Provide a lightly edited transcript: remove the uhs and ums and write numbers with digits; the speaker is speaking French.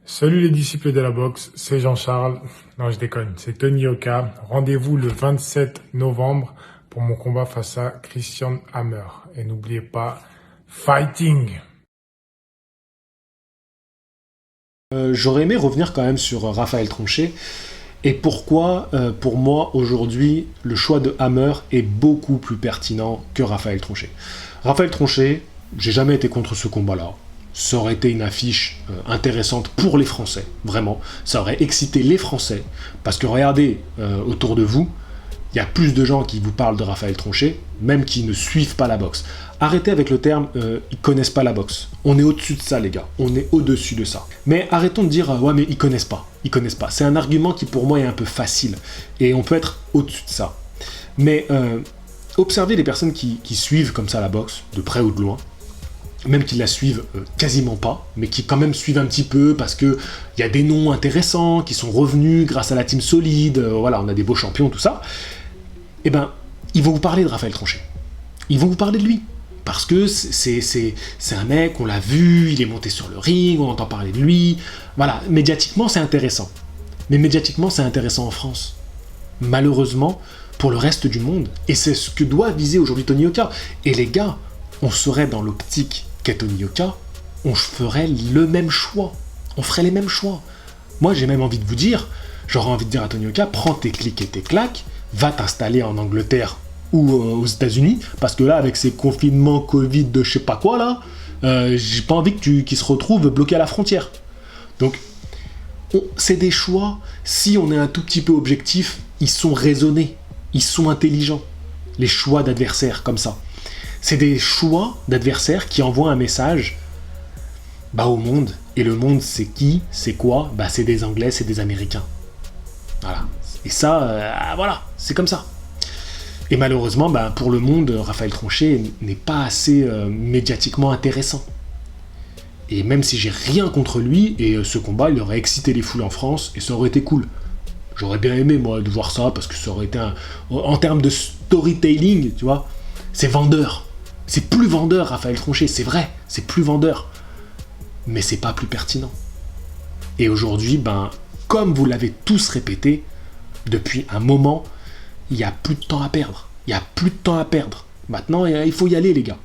Salut les disciples de la boxe, c'est Jean-Charles. Non, je déconne, c'est Tony Oka. Rendez-vous le 27 novembre pour mon combat face à Christian Hammer. Et n'oubliez pas, fighting! J'aurais aimé revenir quand même sur Raphaël Tronchet et pourquoi, pour moi, aujourd'hui, le choix de Hammer est beaucoup plus pertinent que Raphaël Tronchet. Raphaël Tronchet, j'ai jamais été contre ce combat-là. Ça aurait été une affiche intéressante pour les Français, vraiment. Ça aurait excité les Français. Parce que regardez autour de vous, il y a plus de gens qui vous parlent de Raphaël Tronchet, même qui ne suivent pas la boxe. Arrêtez avec le terme ils connaissent pas la boxe. On est au-dessus de ça, les gars. On est au-dessus de ça. Mais arrêtons de dire ouais, mais ils connaissent pas. Ils connaissent pas. C'est un argument qui, pour moi, est un peu facile. Et on peut être au-dessus de ça. Mais observez les personnes qui suivent comme ça la boxe, de près ou de loin, même qui la suivent quasiment pas, mais qui quand même suivent un petit peu parce que il y a des noms intéressants qui sont revenus grâce à la team solide. Voilà, on a des beaux champions, tout ça. Eh ben, ils vont vous parler de Raphaël Tronchet. Ils vont vous parler de lui. Parce que c'est un mec, on l'a vu, il est monté sur le ring, on entend parler de lui. Voilà, médiatiquement, c'est intéressant. Mais médiatiquement, c'est intéressant en France. Malheureusement, pour le reste du monde, et c'est ce que doit viser aujourd'hui Tony Oka. Et les gars, on serait dans l'optique qu'est Tony Oka, on ferait le même choix. On ferait les mêmes choix. Moi, j'ai même envie de vous dire, j'aurais envie de dire à Tony Oka, prends tes clics et tes claques, va t'installer en Angleterre ou aux États-Unis, parce que là, avec ces confinements Covid de je sais pas quoi, là, j'ai pas envie qu'ils se retrouvent bloqués à la frontière. Donc, c'est des choix, si on est un tout petit peu objectif, ils sont raisonnés, ils sont intelligents, les choix d'adversaires comme ça. C'est des choix d'adversaires qui envoient un message au monde. Et le monde, c'est qui? C'est quoi? C'est des Anglais, c'est des Américains. Voilà. Et ça, voilà, c'est comme ça. Et malheureusement, pour le monde, Raphaël Tronchet n'est pas assez médiatiquement intéressant. Et même si j'ai rien contre lui, et ce combat, il aurait excité les foules en France, et ça aurait été cool. J'aurais bien aimé, moi, de voir ça, parce que ça aurait été en termes de storytelling, tu vois, c'est vendeur. C'est plus vendeur, Raphaël Tronchet, c'est vrai, c'est plus vendeur. Mais c'est pas plus pertinent. Et aujourd'hui, comme vous l'avez tous répété, depuis un moment, il n'y a plus de temps à perdre. Il n'y a plus de temps à perdre. Maintenant, il faut y aller, les gars.